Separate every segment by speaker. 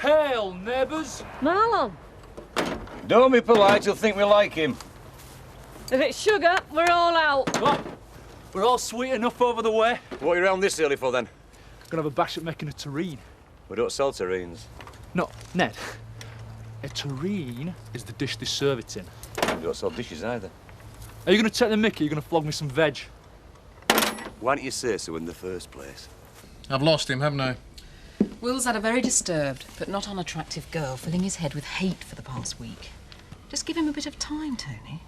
Speaker 1: Hail, neighbours.
Speaker 2: Marlon,
Speaker 3: Don't be polite, you'll think we like him.
Speaker 2: if it's sugar, we're all out.
Speaker 1: What? We're all sweet enough over the way.
Speaker 3: What are you around this early for, then?
Speaker 1: Gonna have a bash at making a terrine.
Speaker 3: We don't sell terrines.
Speaker 1: No, Ned. A terrine is the dish they serve it in.
Speaker 3: We don't sell dishes either.
Speaker 1: Are you gonna take the mickey or are you gonna flog me some veg?
Speaker 3: Why don't you say so in the first place?
Speaker 4: I've lost him, haven't I?
Speaker 5: Will's had a very disturbed but not unattractive girl filling his head with hate for the past week. Just give him a bit of time, Tony.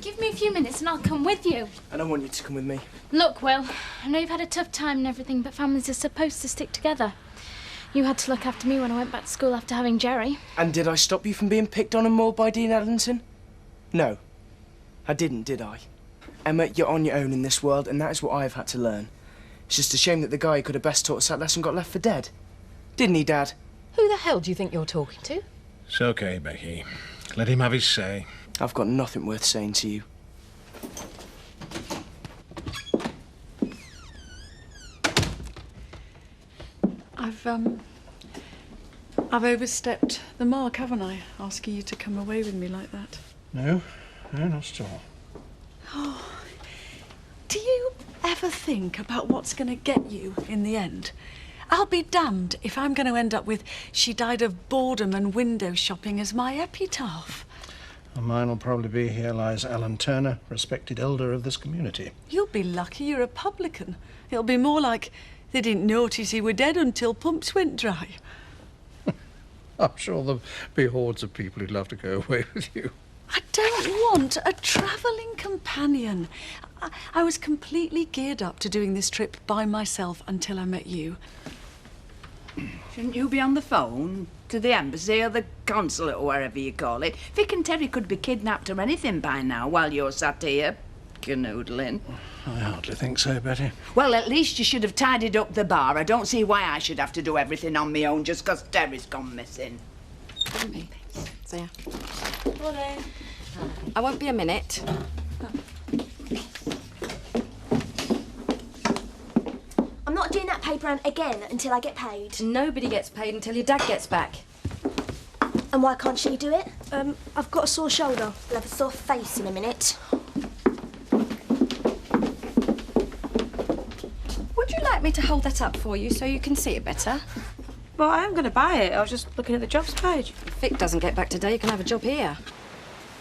Speaker 6: Give me a few minutes and I'll come with you.
Speaker 7: I don't want you to come with me.
Speaker 6: Look, Will, I know you've had a tough time and everything, but families are supposed to stick together. You had to look after me when I went back to school after having Jerry.
Speaker 7: And did I stop you from being picked on and mauled by Dean Ellington? No. I didn't, did I? Emma, you're on your own in this world, and that is what I've had to learn. It's just a shame that the guy who could have best taught us that lesson got left for dead. Didn't he, Dad?
Speaker 5: Who the hell do you think you're talking to?
Speaker 4: It's okay, Becky. Let him have his say.
Speaker 7: I've got nothing worth saying to you.
Speaker 8: I've overstepped the mark, haven't I? Asking you to come away with me like that.
Speaker 4: No, not at all.
Speaker 8: Oh, do you ever think about what's going to get you in the end? I'll be damned if I'm going to end up with "she died of boredom and window shopping" as my epitaph.
Speaker 4: And mine will probably be "Here lies Alan Turner, respected elder of this community."
Speaker 8: You'll be lucky you're a publican. It'll be more like "they didn't notice he were dead until pumps went dry."
Speaker 4: I'm sure there'll be hordes of people who'd love to go away with you.
Speaker 8: I don't want a travelling companion. I was completely geared up to doing this trip by myself until I met you.
Speaker 9: Shouldn't you be on the phone to the embassy or the consulate or wherever you call it? Vic and Terry could be kidnapped or anything by now while you're sat here canoodling.
Speaker 4: I hardly think so, Betty.
Speaker 9: Well, at least you should have tidied up the bar. I don't see why I should have to do everything on my own just 'cause Terry's gone missing.
Speaker 5: See ya.
Speaker 8: Morning.
Speaker 5: I won't be a minute.
Speaker 6: I'm not doing that paper round again until I get paid.
Speaker 5: Nobody gets paid until your dad gets back.
Speaker 6: And why can't she do it? I've got a sore shoulder. I'll have a sore face in a minute.
Speaker 5: Would you like me to hold that up for you so you can see it better?
Speaker 2: Well, I am going to buy it. I was just looking at the jobs page.
Speaker 5: If Vic doesn't get back today, you can have a job here.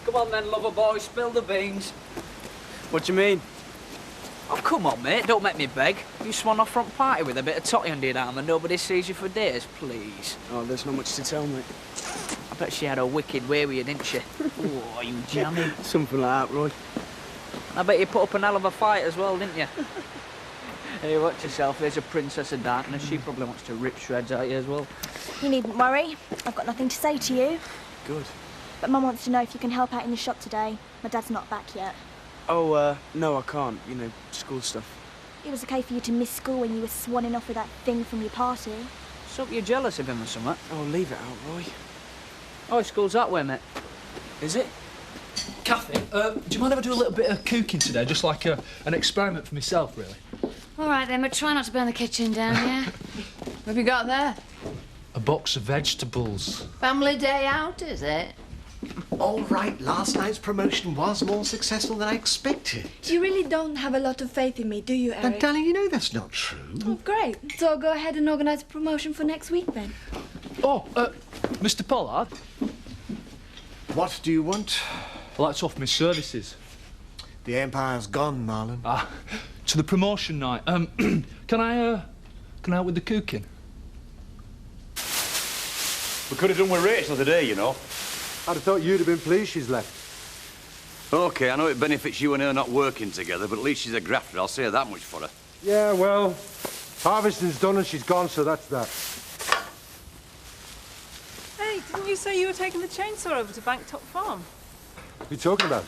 Speaker 1: Come on then, lover boy, spill the beans.
Speaker 7: What do you mean?
Speaker 1: Oh, come on, mate, don't make me beg. You swan off front party with a bit of totty under your arm and nobody sees you for days, please.
Speaker 7: Oh, there's not much to tell, mate.
Speaker 1: I bet she had a wicked way with you, didn't she? Oh, you jammy.
Speaker 7: Something like that, Roy.
Speaker 1: I bet you put up an hell of a fight as well, didn't you? Hey, watch yourself, there's a princess of darkness. She probably wants to rip shreds out you as well.
Speaker 6: You needn't worry. I've got nothing to say to you.
Speaker 7: Good.
Speaker 6: But Mum wants to know if you can help out in the shop today. My dad's not back yet.
Speaker 7: Oh, no, I can't. You know, school stuff.
Speaker 6: It was okay for you to miss school when you were swanning off with that thing from your party.
Speaker 1: So you're jealous of him or something?
Speaker 7: Oh, leave it out, Roy.
Speaker 1: Oh, school's that way, mate.
Speaker 7: Is it?
Speaker 1: Kathy, do you mind if I do a little bit of cooking today? Just like an experiment for myself, really.
Speaker 6: All right, then, but try not to burn the kitchen down, yeah?
Speaker 9: What have you got there?
Speaker 1: A box of vegetables.
Speaker 9: Family day out, is it?
Speaker 10: All right, last night's promotion was more successful than I expected.
Speaker 6: You really don't have a lot of faith in me, do you, Eric?
Speaker 10: And darling, you know that's not true.
Speaker 6: Oh, great. So I'll go ahead and organise a promotion for next week, then.
Speaker 1: Oh, Mr. Pollard?
Speaker 10: What do you want?
Speaker 1: I'd like to offer my services.
Speaker 10: The Empire's gone, Marlon.
Speaker 1: To the promotion night. Can I help with the cooking?
Speaker 3: We could have done with Rachel today, you know.
Speaker 11: I'd have thought you'd have been pleased she's left.
Speaker 3: OK, I know it benefits you and her not working together, but at least she's a grafter, I'll say that much for her.
Speaker 11: Yeah, well, harvesting's done and she's gone, so that's that.
Speaker 2: Hey, didn't you say you were taking the chainsaw over to Banktop Farm?
Speaker 11: What are you talking about?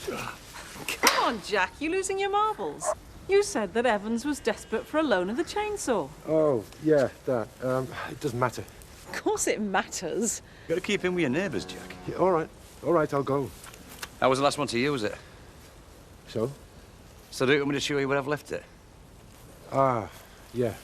Speaker 2: Come on, Jack, you losing your marbles. You said that Evans was desperate for a loan of the chainsaw.
Speaker 11: Oh, yeah, that. It doesn't matter.
Speaker 2: Of course it matters.
Speaker 3: You got to keep in with your neighbours, Jack.
Speaker 11: Yeah, all right, I'll go.
Speaker 3: That was the last one to use it.
Speaker 11: So?
Speaker 3: So do you want me to show you where I've left it?
Speaker 11: Ah, yeah.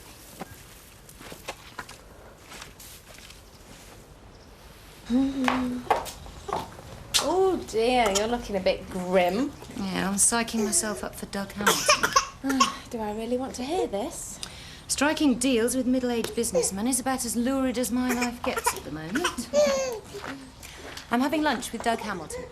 Speaker 12: Oh dear, you're looking a bit grim.
Speaker 5: Yeah, I'm psyching myself up for Doug Hamilton.
Speaker 12: Do I really want to hear this?
Speaker 5: Striking deals with middle-aged businessmen is about as lurid as my life gets at the moment. I'm having lunch with Doug Hamilton.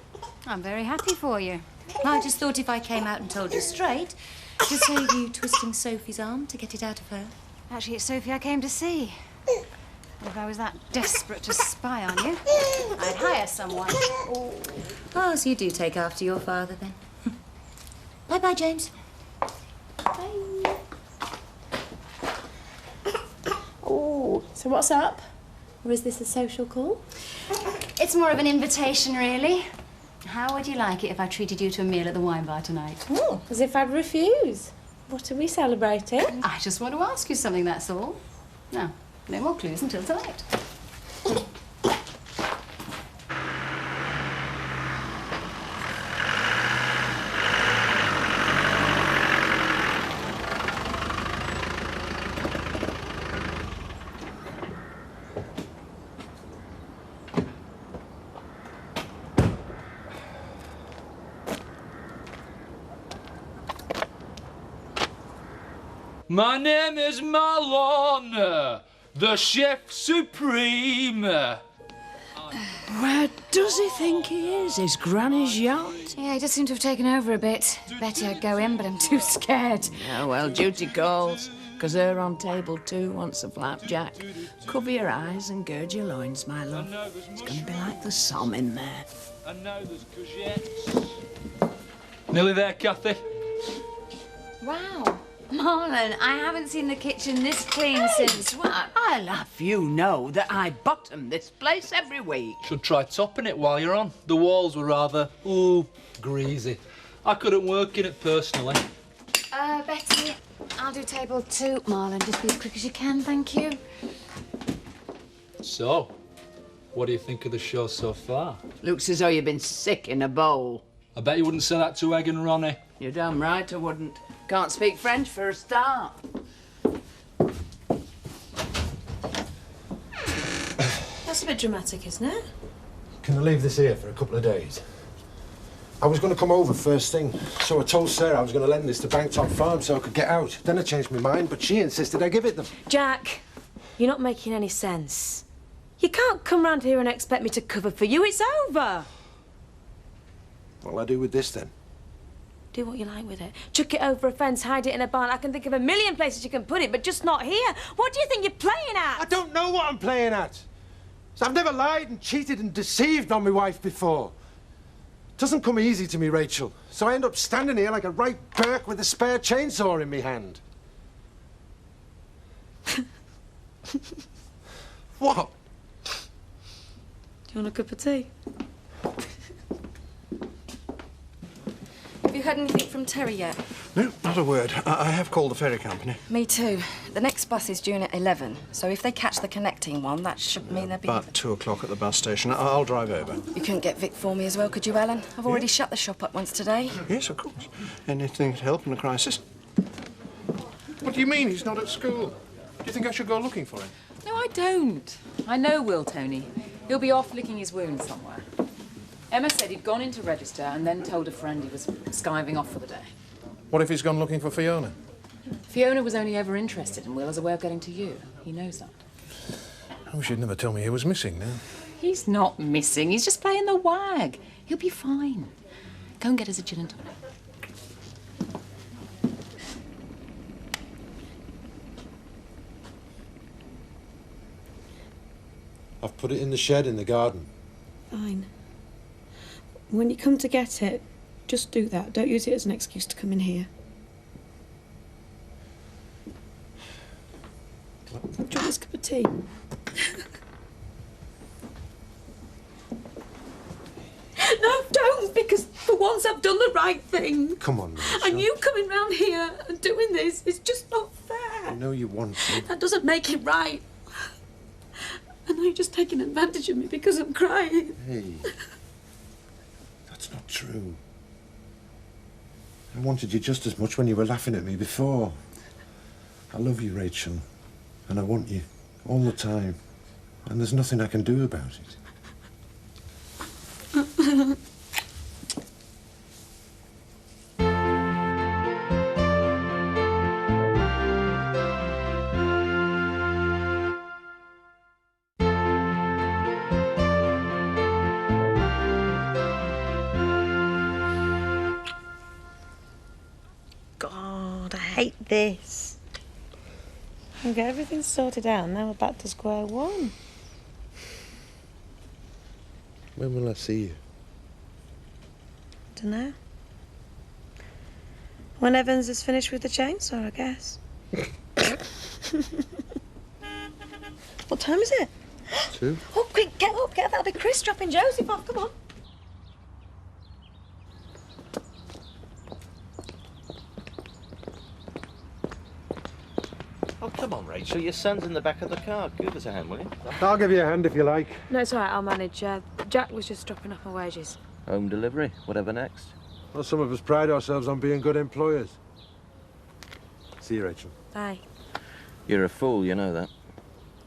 Speaker 13: I'm very happy for you.
Speaker 5: I just thought if I came out and told you straight, to save you twisting Sophie's arm to get it out of her.
Speaker 13: Actually, it's Sophie I came to see. If I was that desperate to spy on you, I'd hire someone.
Speaker 5: Oh, so you do take after your father, then. Bye-bye, James.
Speaker 12: Bye. Oh, so what's up? Or is this a social call?
Speaker 13: It's more of an invitation, really. How would you like it if I treated you to a meal at the wine bar tonight?
Speaker 12: Oh, as if I'd refuse. What are we celebrating?
Speaker 13: I just want to ask you something, that's all. No, no more clues until tonight.
Speaker 14: My name is Marlon, the chef supreme.
Speaker 9: Where does he think he is? His granny's yacht?
Speaker 13: Yeah, he just seemed to have taken over a bit. Betty, I'd go in, but I'm too scared.
Speaker 9: Oh, well, duty calls. 'Cause her on table 2 wants a flapjack. Cover your eyes and gird your loins, my love. It's going to be like the Somme in there.
Speaker 14: And now there's courgettes. Nearly there, Kathy.
Speaker 13: Wow. Marlon, I haven't seen the kitchen this clean since what?
Speaker 9: I'll have you know that I bottom this place every week.
Speaker 14: Should try topping it while you're on. The walls were rather, greasy. I couldn't work in it personally.
Speaker 13: Betty, I'll do table 2. Marlon, just be as quick as you can, thank you.
Speaker 14: So, what do you think of the show so far?
Speaker 9: Looks as though you've been sick in a bowl.
Speaker 14: I bet you wouldn't say that to Egg and Ronnie.
Speaker 9: You're damn right I wouldn't. Can't speak French for a start.
Speaker 12: That's a bit dramatic, isn't it?
Speaker 11: Can I leave this here for a couple of days? I was going to come over first thing, so I told Sarah I was going to lend this to Banktop Farm so I could get out. Then I changed my mind, but she insisted I give it them.
Speaker 12: Jack, you're not making any sense. You can't come round here and expect me to cover for you. It's over.
Speaker 11: What'll I do with this, then?
Speaker 12: Do what you like with it. Chuck it over a fence, hide it in a barn. I can think of a million places you can put it, but just not here. What do you think you're playing at?
Speaker 11: I don't know what I'm playing at. So I've never lied and cheated and deceived on my wife before. It doesn't come easy to me, Rachel. So I end up standing here like a right Burke with a spare chainsaw in my hand. What?
Speaker 12: Do you want a cup of tea? Have you heard anything from Terry yet?
Speaker 4: No, not a word. I have called the ferry company.
Speaker 15: Me too. The next bus is due in at 11, so if they catch the connecting one, that should mean they'll be...
Speaker 4: About 2 o'clock at the bus station. I'll drive over.
Speaker 15: You couldn't get Vic for me as well, could you, Ellen? I've already shut the shop up once today.
Speaker 4: Yes, of course. Anything to help in a crisis. What do you mean he's not at school? Do you think I should go looking for him?
Speaker 5: No, I don't. I know Will, Tony. He'll be off licking his wounds somewhere. Emma said he'd gone in to register and then told a friend he was skiving off for the day.
Speaker 4: What if he's gone looking for Fiona?
Speaker 5: Fiona was only ever interested in Will as a way of getting to you. He knows that.
Speaker 4: I wish he'd never tell me he was missing now.
Speaker 5: He's not missing. He's just playing the wag. He'll be fine. Go and get us a gin and tonic.
Speaker 11: I've put it in the shed in the garden.
Speaker 12: Fine. When you come to get it, just do that. Don't use it as an excuse to come in here. Do you want this cup of tea? No, don't, because for once I've done the right thing.
Speaker 11: Come on, Rachel.
Speaker 12: And you coming round here and doing this is just not fair.
Speaker 11: I know you want to.
Speaker 12: That doesn't make it right. I know you're just taking advantage of me because I'm crying.
Speaker 11: Hey. That's not true. I wanted you just as much when you were laughing at me before. I love you, Rachel, and I want you all the time, and there's nothing I can do about it.
Speaker 12: hate this. We'll get everything sorted out, now we're back to square one.
Speaker 11: When will I see you?
Speaker 12: Dunno. When Evans is finished with the chainsaw, I guess. What time is it?
Speaker 11: 2.
Speaker 12: Oh, quick, get up, that'll be Chris dropping Joseph off, come on.
Speaker 16: Oh, come on, Rachel, your son's in the back of the car. Give us a hand, will you?
Speaker 11: I'll give you a hand if you like.
Speaker 12: No, it's all right, I'll manage. Jack was just dropping off my wages.
Speaker 16: Home delivery, whatever next.
Speaker 11: Well, some of us pride ourselves on being good employers. See you, Rachel.
Speaker 12: Bye.
Speaker 16: You're a fool, you know that.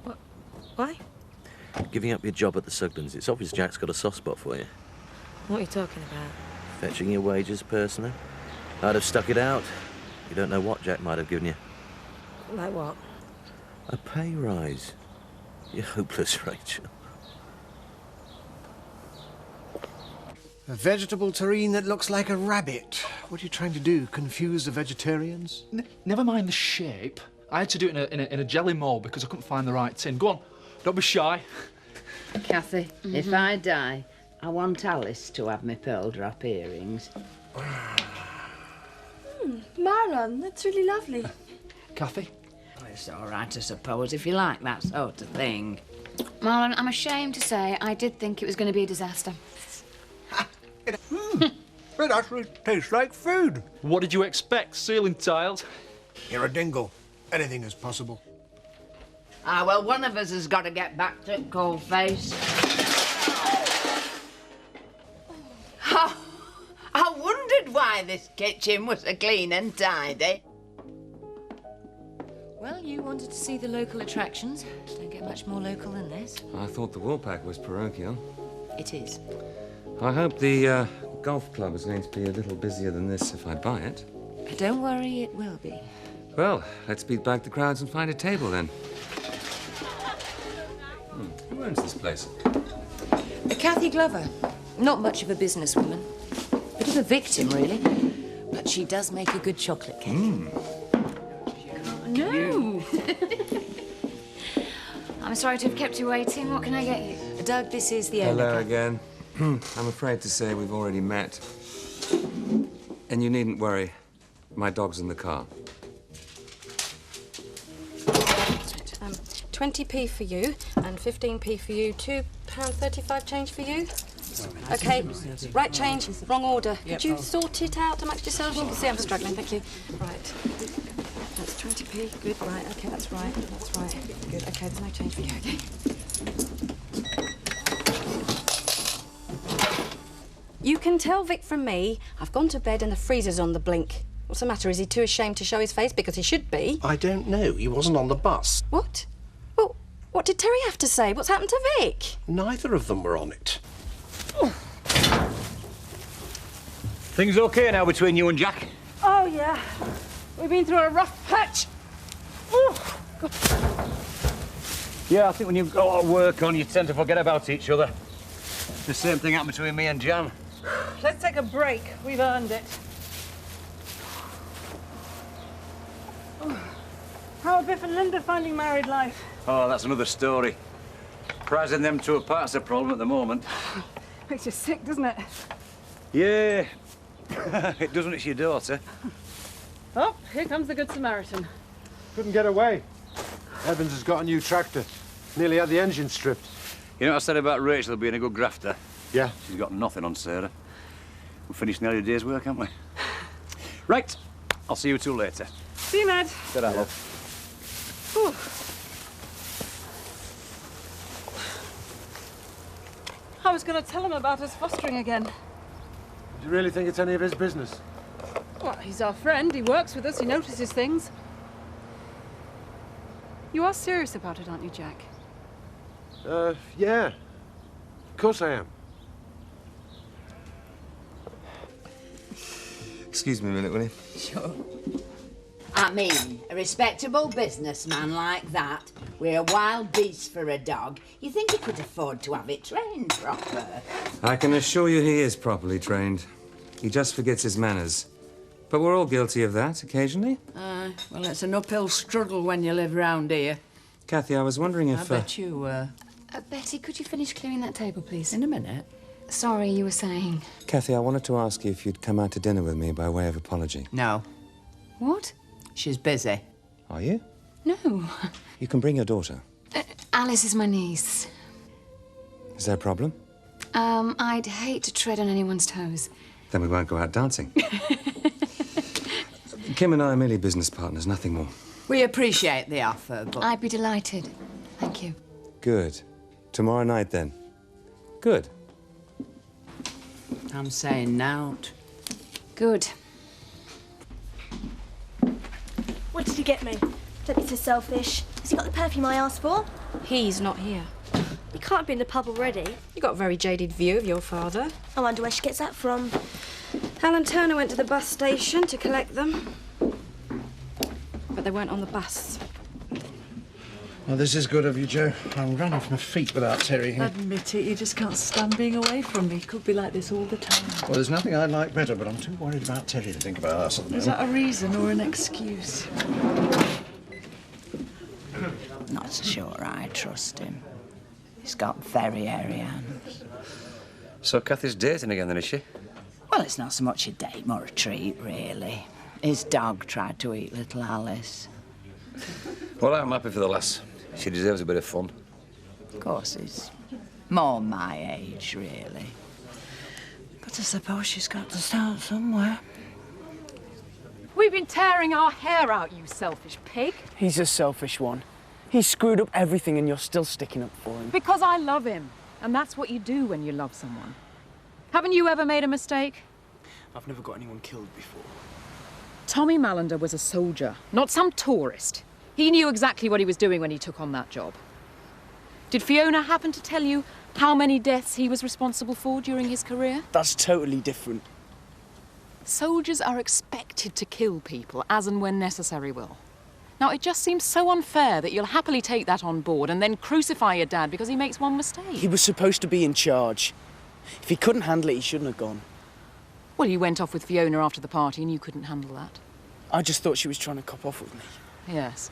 Speaker 12: What? Why?
Speaker 16: Giving up your job at the Sugdens. It's obvious Jack's got a soft spot for you.
Speaker 12: What are you talking about?
Speaker 16: Fetching your wages personally. I'd have stuck it out. You don't know what Jack might have given you.
Speaker 12: Like what?
Speaker 16: A pay rise. You're hopeless, Rachel.
Speaker 10: A vegetable terrine that looks like a rabbit. What are you trying to do? Confuse the vegetarians?
Speaker 14: Never mind the shape. I had to do it in a jelly mould because I couldn't find the right tin. Go on, don't be shy.
Speaker 9: Kathy, if I die, I want Alice to have my pearl drop earrings.
Speaker 12: Marlon, that's really lovely.
Speaker 14: Kathy?
Speaker 9: It's all right, I suppose, if you like that sort of thing.
Speaker 13: Marlon, I'm ashamed to say I did think it was going to be a disaster.
Speaker 10: It actually tastes like food.
Speaker 14: What did you expect? Ceiling tiles?
Speaker 10: You're a dingle. Anything is possible.
Speaker 9: Ah, well, one of us has got to get back to it, Coldface. Oh, I wondered why this kitchen was so clean and tidy.
Speaker 5: Well, you wanted to see the local attractions. Don't get much more local than this.
Speaker 17: I thought the Woolpack was parochial.
Speaker 5: It is.
Speaker 17: I hope the golf club is going to be a little busier than this if I buy it.
Speaker 5: Don't worry, it will be.
Speaker 17: Well, let's beat back the crowds and find a table then. Who owns this place?
Speaker 5: Kathy Glover. Not much of a businesswoman. Bit of a victim, really. But she does make a good chocolate cake.
Speaker 13: No! I'm sorry to have kept you waiting. What can I get you?
Speaker 5: Doug, this is the owner.
Speaker 17: Hello again. I'm afraid to say we've already met. And you needn't worry. My dog's in the car.
Speaker 15: 20p for you and 15p for you. £2.35 change for you. Okay, right change, wrong order. Could you sort it out amongst yourselves? You can see I'm struggling, thank you. Right. That's 20p, good, right, okay, that's right, good, okay, there's no change for you, okay. You can tell Vic from me, I've gone to bed and the freezer's on the blink. What's the matter, is he too ashamed to show his face? Because he should be.
Speaker 10: I don't know. He wasn't on the bus.
Speaker 15: What? Well, what did Terry have to say? What's happened to Vic?
Speaker 10: Neither of them were on it.
Speaker 3: Things okay now between you and Jack?
Speaker 2: Oh, yeah. We've been through a rough patch.
Speaker 3: Yeah, I think when you've got a lot of work on, you tend to forget about each other. The same thing happened between me and Jan.
Speaker 2: Let's take a break. We've earned it. How are Biff and Linda finding married life?
Speaker 3: Oh, that's another story. Prizing them two apart's a problem at the moment.
Speaker 2: Makes you sick, doesn't it?
Speaker 3: Yeah. It does when it's your daughter.
Speaker 2: Oh, here comes the Good Samaritan.
Speaker 11: Couldn't get away. Evans has got a new tractor. Nearly had the engine stripped.
Speaker 3: You know what I said about Rachel being a good grafter?
Speaker 11: Yeah.
Speaker 3: She's got nothing on Sarah. We've finished nearly a day's work, haven't we? Right. I'll see you two later.
Speaker 2: See you, Ned.
Speaker 3: Ta-ra, love.
Speaker 2: Whew. I was going to tell him about us fostering again.
Speaker 11: Do you really think it's any of his business?
Speaker 2: Well, he's our friend. He works with us. He notices things. You are serious about it, aren't you, Jack?
Speaker 11: Yeah. Of course I am.
Speaker 17: Excuse me a minute, will you?
Speaker 9: Sure. I mean, a respectable businessman like that, with a wild beast for a dog, you think he could afford to have it trained proper?
Speaker 17: I can assure you he is properly trained. He just forgets his manners. But we're all guilty of that occasionally.
Speaker 9: Well, it's an uphill struggle when you live round here.
Speaker 17: Kathy, I was wondering if...
Speaker 9: I bet you were.
Speaker 5: Betty, could you finish clearing that table, please?
Speaker 9: In a minute.
Speaker 5: Sorry, you were saying.
Speaker 17: Kathy, I wanted to ask you if you'd come out to dinner with me by way of apology.
Speaker 9: No.
Speaker 5: What?
Speaker 9: She's busy.
Speaker 17: Are you?
Speaker 5: No.
Speaker 17: You can bring your daughter.
Speaker 5: Alice is my niece.
Speaker 17: Is there a problem?
Speaker 5: I'd hate to tread on anyone's toes.
Speaker 17: Then we won't go out dancing. Kim and I are merely business partners, nothing more.
Speaker 9: We appreciate the offer, but...
Speaker 5: I'd be delighted. Thank you.
Speaker 17: Good. Tomorrow night, then. Good.
Speaker 9: I'm saying nought.
Speaker 5: Good.
Speaker 18: What did you get me? Don't be so selfish. Has he got the perfume I asked for?
Speaker 15: He's not here.
Speaker 18: He can't be in the pub already.
Speaker 15: You got a very jaded view of your father.
Speaker 18: I wonder where she gets that from.
Speaker 15: Helen Turner went to the bus station to collect them. But they weren't on the bus.
Speaker 10: Well, this is good of you, Joe. I'm running off my feet without Terry here.
Speaker 2: Admit it, you just can't stand being away from me. Could be like this all the time.
Speaker 10: Well, there's nothing I'd like better, but I'm too worried about Terry to think about us at the
Speaker 2: Is
Speaker 10: moment.
Speaker 2: that a reason or an excuse?
Speaker 9: Not so sure I trust him. He's got very hairy hands.
Speaker 3: So Kathy's dating again then, is she?
Speaker 9: Well, it's not so much a date, more a treat, really. His dog tried to eat little Alice.
Speaker 3: Well, I'm happy for the lass. She deserves a bit of fun.
Speaker 9: Of course, he's more my age, really. But I suppose she's got to start somewhere.
Speaker 5: We've been tearing our hair out, you selfish pig.
Speaker 7: He's a selfish one. He screwed up everything and you're still sticking up for him.
Speaker 5: Because I love him. And that's what you do when you love someone. Haven't you ever made a mistake?
Speaker 7: I've never got anyone killed before.
Speaker 5: Tommy Malander was a soldier, not some tourist. He knew exactly what he was doing when he took on that job. Did Fiona happen to tell you how many deaths he was responsible for during his career?
Speaker 7: That's totally different.
Speaker 5: Soldiers are expected to kill people as and when necessary will. Now, it just seems so unfair that you'll happily take that on board and then crucify your dad because he makes one mistake.
Speaker 7: He was supposed to be in charge. If he couldn't handle it, he shouldn't have gone.
Speaker 5: Well, you went off with Fiona after the party and you couldn't handle that.
Speaker 7: I just thought she was trying to cop off with me.
Speaker 5: Yes.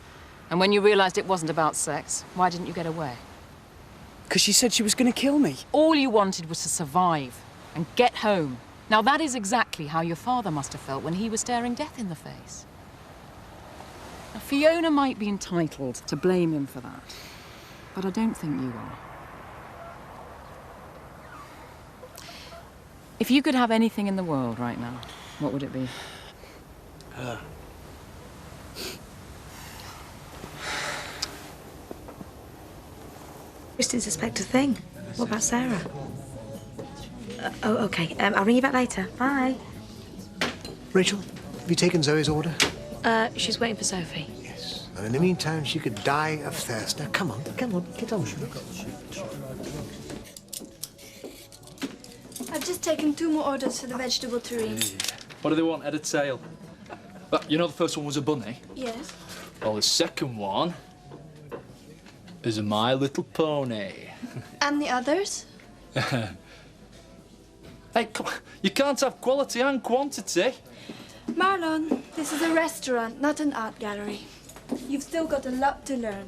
Speaker 5: And when you realised it wasn't about sex, why didn't you get away?
Speaker 7: Because she said she was going to kill me.
Speaker 5: All you wanted was to survive and get home. Now, that is exactly how your father must have felt when he was staring death in the face. Now, Fiona might be entitled to blame him for that, but I don't think you are. If you could have anything in the world right now, what would it be?
Speaker 7: Her.
Speaker 12: Just didn't suspect a thing. What about Sarah? Oh, OK. I'll ring you back later. Bye.
Speaker 10: Rachel, have you taken Zoe's order?
Speaker 12: She's waiting for Sophie.
Speaker 10: Yes. And in the meantime, she could die of thirst. Now, come on, get on.
Speaker 18: I've just taken 2 more orders for the vegetable terrine.
Speaker 14: What do they want? Head or tail? You know the first one was a bunny?
Speaker 18: Yes.
Speaker 14: Well, the second one is a My Little Pony.
Speaker 18: And the others?
Speaker 14: Hey, come on. You can't have quality and quantity.
Speaker 18: Marlon, this is a restaurant, not an art gallery. You've still got a lot to learn.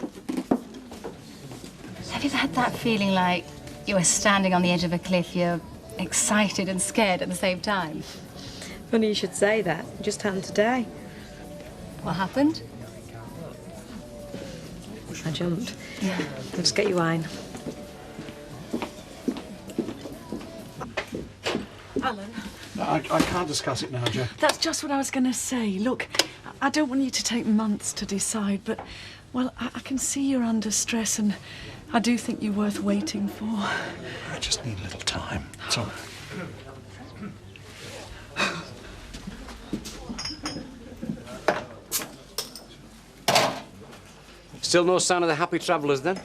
Speaker 13: Have you had that feeling like you were standing on the edge of a cliff, you're excited and scared at the same time?
Speaker 12: Funny you should say that. It just happened today.
Speaker 13: What happened?
Speaker 12: I jumped. Yeah. I'll just get you wine.
Speaker 2: Alan.
Speaker 10: I can't discuss it now, Joe.
Speaker 2: That's just what I was going to say. Look, I don't want you to take months to decide, but, well, I can see you're under stress and I do think you're worth waiting for.
Speaker 10: I just need a little time. That's all.
Speaker 3: Still no sign of the happy travellers, then?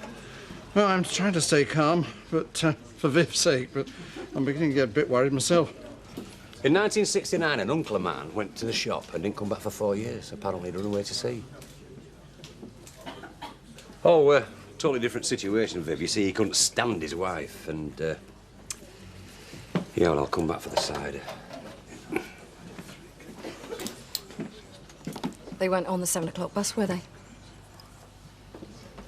Speaker 4: Well, I'm trying to stay calm, but for Viv's sake, but I'm beginning to get a bit worried myself.
Speaker 3: In 1969, an uncle of mine went to the shop and didn't come back for 4 years. Apparently, he'd run away to sea. Oh, totally different situation, Viv. You see, he couldn't stand his wife, and, yeah, well, I'll come back for the cider.
Speaker 15: They weren't on the 7 o'clock bus, were they?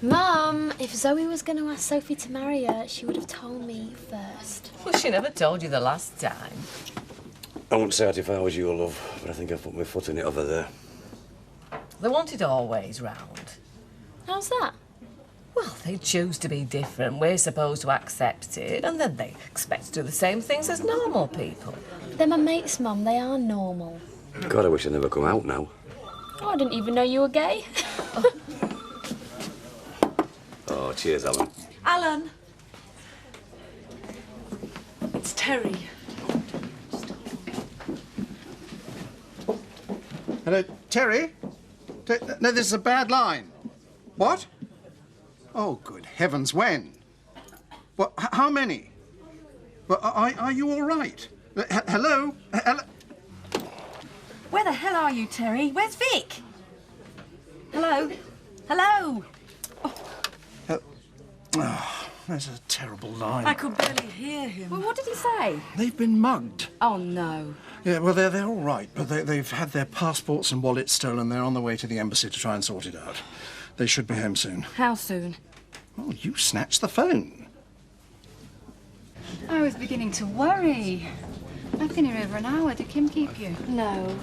Speaker 6: Mum, if Zoe was going to ask Sophie to marry her, she would have told me first.
Speaker 19: Well, she never told you the last time.
Speaker 3: I wouldn't say it if I was you, love, but I think I've put my foot in it over there.
Speaker 19: They want it always round.
Speaker 6: How's that?
Speaker 19: Well, they choose to be different. We're supposed to accept it, and then they expect to do the same things as normal people.
Speaker 6: They're my mates, Mum. They are normal.
Speaker 3: God, I wish I'd never come out now.
Speaker 6: Oh, I didn't even know you were gay.
Speaker 3: Oh, cheers, Alan.
Speaker 8: Alan! It's Terry.
Speaker 10: Hello, Terry? No, this is a bad line. What? Oh, good heavens, when? What, how many? Well, are you all right? Hello? Hello?
Speaker 20: Where the hell are you, Terry? Where's Vic? Hello? Hello?
Speaker 10: Oh, that's a terrible line.
Speaker 8: I could barely hear him.
Speaker 20: Well, what did he say?
Speaker 10: They've been mugged.
Speaker 20: Oh, no.
Speaker 10: Yeah, well, they're all right, but they've had their passports and wallets stolen. They're on the way to the embassy to try and sort it out. They should be home soon.
Speaker 20: How soon?
Speaker 10: Oh, you snatched the phone.
Speaker 13: I was beginning to worry. I've been here over an hour. Did Kim keep you?
Speaker 6: No.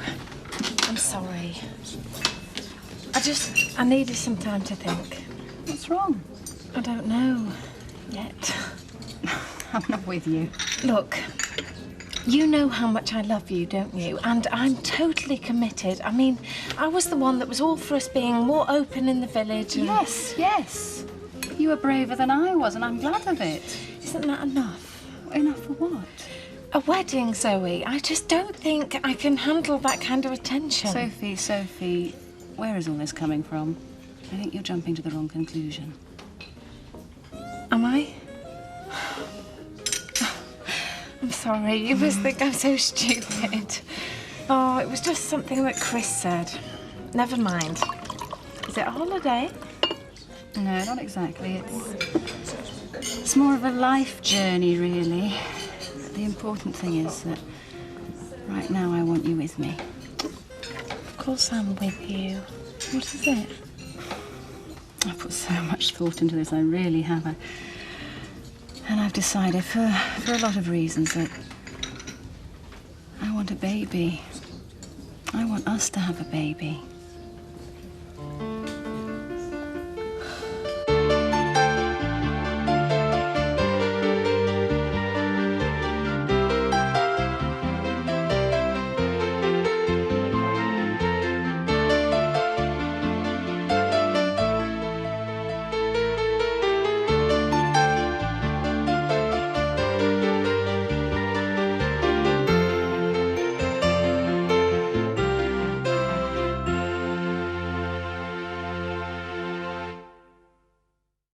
Speaker 6: I'm sorry. I needed some time to think.
Speaker 13: What's wrong?
Speaker 6: I don't know yet.
Speaker 13: I'm not with you.
Speaker 6: Look, you know how much I love you, don't you? And I'm totally committed. I mean, I was the one that was all for us being more open in the village and...
Speaker 13: Yes, yes. You were braver than I was, and I'm glad of it.
Speaker 6: Isn't that enough?
Speaker 13: Enough for what?
Speaker 6: A wedding, Zoe. I just don't think I can handle that kind of attention.
Speaker 13: Sophie, where is all this coming from? I think you're jumping to the wrong conclusion.
Speaker 6: Am I? I'm sorry. You must think I'm so stupid. Oh, it was just something that Chris said. Never mind. Is it a holiday?
Speaker 13: No, not exactly. It's more of a life journey, really. But the important thing is that right now I want you with me.
Speaker 6: Of course I'm with you. What is it?
Speaker 13: I've put so much thought into this, I really have. And I've decided, for a lot of reasons, that I want a baby. I want us to have a baby.